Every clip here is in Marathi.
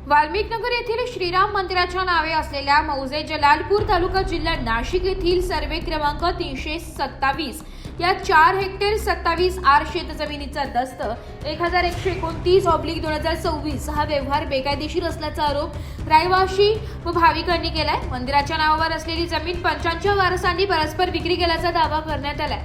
वाल्मिकनगर येथील श्रीराम मंदिराच्या नावे असलेल्या मौजे जलालपूर तालुका जिल्हा नाशिक येथील सर्वे क्रमांक 327 या 4 हेक्टर 27 आर शेतजमिनीचा दस्त 1129/2024 हा व्यवहार बेकायदेशीर असल्याचा आरोप रहिवासी व भाविकांनी केलाय। मंदिराच्या नावावर असलेली जमीन पंचांच्या वारसांनी परस्पर विक्री केल्याचा दावा करण्यात आलाय।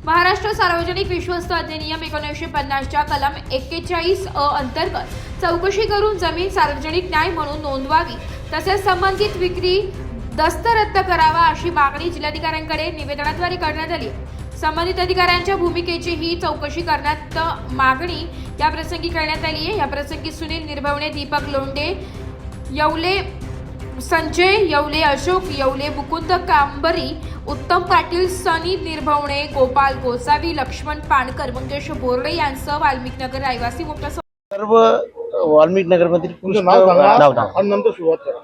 महाराष्ट्र सार्वजनिक विश्वस्त अधिनियम 1950च्या कलम 41 अंतर्गत चौकशी करून जमीन सार्वजनिक न्याय म्हणून नोंदवावी तसेच संबंधित विक्री दस्त रद्द करावा अशी मागणी जिल्हाधिकाऱ्यांकडे निवेदनाद्वारे करण्यात आली। संबंधित अधिकाऱ्यांच्या भूमिकेची ही चौकशी करण्यात मागणी या प्रसंगी करण्यात आली आहे। या प्रसंगी सुनील निर्भवणे, दीपक लोंढे, येवले संजय येवले, अशोक येवले, मुकुंद कांबरी, उत्तम पाटील, सनी निर्भवणे, गोपाल गोसावी, लक्ष्मण पाणकर, मंगेश बोर्डे यांसह वाल्मिकनगर रहिवासी मोठा सर्व वाल्मिकनगर मधील नंतर सुरुवात करा।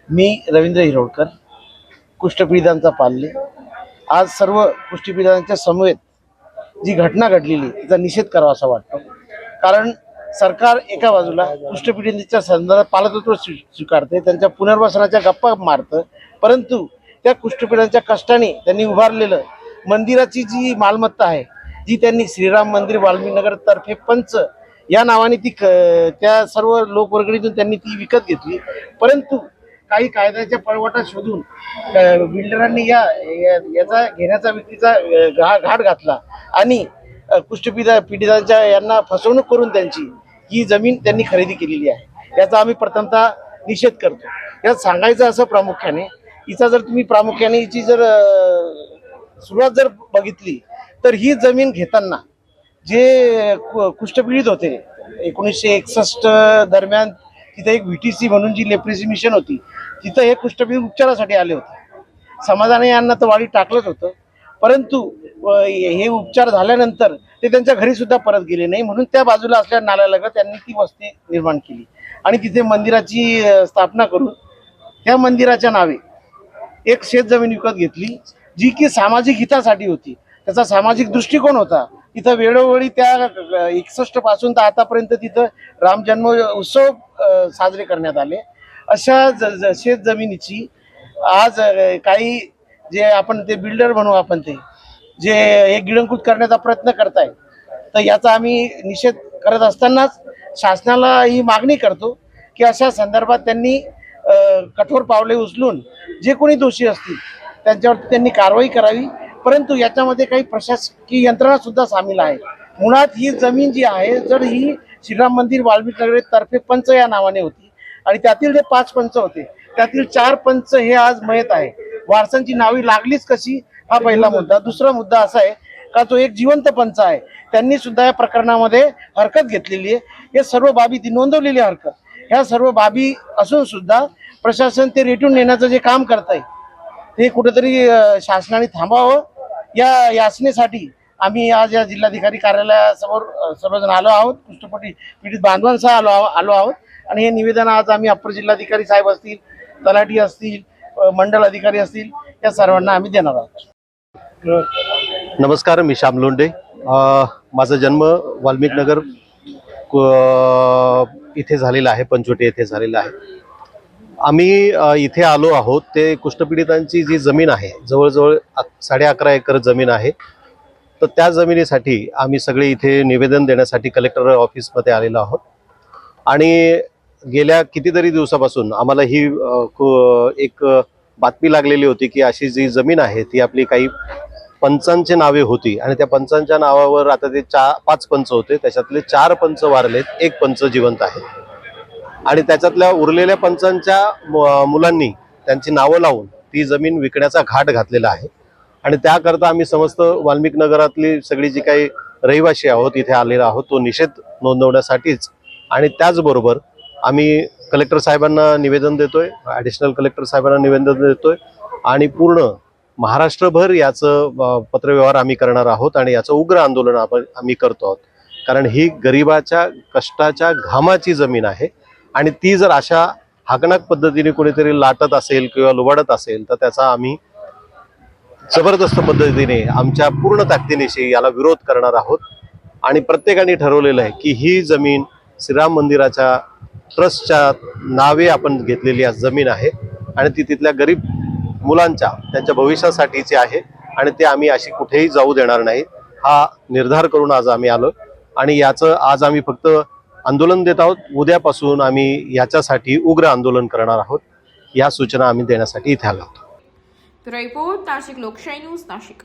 मी रवींद्र हिरोडकर, कुष्ठपीडितांचा पाल्य। आज सर्व कुष्ठपीडितांच्या समवेत जी घटना घडलेली तिचा निषेध करावा असं वाटतं। कारण सरकार एका बाजूला कुष्ठपीडितांच्या संदर्भात पालकत्व स्वीकारते, त्यांच्या पुनर्वसनाच्या गप्पा मारतं, परंतु त्या कुष्ठपीडितांच्या कष्टाने त्यांनी उभारलेलं मंदिराची जी मालमत्ता आहे, जी त्यांनी श्रीराम मंदिर वाल्मिकनगर तर्फे पंच या नावाने ती त्या सर्व लोकवर्गणीतून त्यांनी ती विकत घेतली। परंतु काही कायद्याच्या पळवाटा शोधून बिल्डरांनी याचा घेण्याचा विक्रीचा घाट घातला आणि कुष्ठपीडितांच्या यांना फसवणूक करून त्यांची ही जमीन त्यांनी खरेदी केलेली आहे। याचा आम्ही प्रथमतः निषेध करतो। यात सांगायचं असं प्रामुख्याने हिचा जर तुम्ही प्रामुख्याने हिची जर सुरुवात जर बघितली तर ही जमीन घेताना जे कुष्ठपीडित होते 1961 दरम्यान तिथे एक VTC म्हणून जी लेप्रेसी मिशन होती, तिथं हे कुष्ठपीडित उपचारासाठी आले होते। समाजाने यांना तर वाढी टाकलंच होतं, परंतु हे उपचार झाल्यानंतर ते त्यांच्या घरी सुद्धा परत गेले नाही, म्हणून त्या बाजूला असलेल्या नाल्यालगत त्यांनी ती वस्ती निर्माण केली आणि तिथे मंदिराची स्थापना करून त्या मंदिराच्या नावे एक शेतजमीन विकत घेतली, जी की सामाजिक हितासाठी होती। त्याचा सामाजिक दृष्टिकोन होता। तिथं वेळोवेळी त्या 61 पासून तर आतापर्यंत तिथं राम जन्म उत्सव साजरे करण्यात आले। अशा शेत जमिनीची आज काही जे आपण ते बिल्डर म्हणू आपण ते जे एक गिळंकृत करण्याचा प्रयत्न करताय, तर याचा आम्ही निषेध करत असतानाच शासनाला ही मागणी करतो की अशा संदर्भात त्यांनी कठोर पावले उचलून जे कोणी दोषी असतील त्यांच्यावरती त्यांनी कारवाई करावी। परंतु याच्यामध्ये काही प्रशासकीय यंत्रणा सुद्धा सामील आहे। मुळात ही जमीन जी आहे, जर ही श्रीराम मंदिर वाल्मिकनगर तर्फे पंच या नावाने होती आणि त्यातील जे 5 पंच होते त्यातील 4 पंच हे आज मयत आहे। वारसांची नावी लागलीच कशी हा पहिला मुद्दा। दुसरा मुद्दा असा आहे का तो एक जिवंत पंच आहे, त्यांनी सुद्धा या प्रकरणामध्ये हरकत घेतलेली आहे। हे सर्व बाबी ती नोंदवलेली हरकत, ह्या सर्व बाबी असून सुद्धा प्रशासन ते रेटून नेण्याचं जे काम करत आहे ते कुठेतरी शासनाने थांबावं। या याचनेसाठी आम्ही आज या जिल्हाधिकारी कार्यालयासमोर सर्वजण आलो आहोत, कुष्ठपीडित बांधवांसह आलो आहोत आणि हे निवेदन आज आम्ही अप्पर जिल्हाधिकारी साहेब असतील, तलाठी असतील, मंडल अधिकारी असतील, या सर्वांना आम्ही देणार आहोत। नमस्कार, मी श्याम लोंढे। माझा जन्म वाल्मिकनगर इथे झालेला आहे, पंचवटी येथे झालेला आहे। आम्ही इथे आलो आहोत ते कुष्ठपीडितांची जी जमीन आहे, जवळजवळ 11.5 एकर जमीन आहे, तर त्या जमिनीसाठी आम्ही सगळे इथे निवेदन देण्यासाठी कलेक्टर ऑफिसमध्ये आलेलो आहोत आणि गेल्या कितीतरी दिवसापासून आम्हाला ही एक बातमी लागलेली होती की अशी जी जमीन आहे ती आपली काही पंचांची नावे होती आणि त्या पंचांच्या नावावर आता ते 5 पंच होते, त्याच्यातले 4 पंच वारलेत, 1 पंच जिवंत आहे आणि त्याच्यातल्या उरलेल्या पंचांच्या मुलांनी त्यांची नावं लावून ती जमीन विकण्याचा घाट घातलेला आहे आणि त्याकरता आम्ही समस्त वाल्मिकनगरातली सगळी जी काही रहिवासी आहोत इथे आलेलो आहोत तो निषेध नोंदवण्यासाठीच आणि त्याचबरोबर आम्ही कलेक्टर साहेबांना निवेदन देतोय, ॲडिशनल कलेक्टर साहेबांना निवेदन देतोय आणि पूर्ण महाराष्ट्रभर याचं पत्रव्यवहार आम्ही करणार आहोत आणि याचं उग्र आंदोलन आम्ही करतो आहोत। कारण ही गरिबाच्या कष्टाच्या घामाची जमीन आहे आणि ती जर अशा हाकनाक पद्धतीने कोणीतरी लाटत असेल किंवा लुबाडत असेल तर त्याचा आम्ही जबरदस्त पद्धतीने आमच्या पूर्ण ताकदीनिशी याला विरोध करणार आहोत आणि प्रत्येकाने ठरवलेलं आहे की ही जमीन श्रीराम मंदिराच्या ट्रस्टच्या नावे आपण घेतलेली आज जमीन आहे आणि ती तिथल्या गरीब मुलांच्या त्यांच्या भविष्यासाठीची आहे आणि ते आम्ही अशी कुठेही जाऊ देणार नाही हा निर्धार करून आज आम्ही आलो आणि याचं आज आम्ही फक्त आंदोलन देत आहोत. उद्यापासून आम्ही याच्यासाठी उग्र आंदोलन करणार आहोत. या सूचना आम्ही देण्यासाठी इथे आलो आहोत. रिपोर्ट नाशिक लोकशाही न्यूज नाशिक.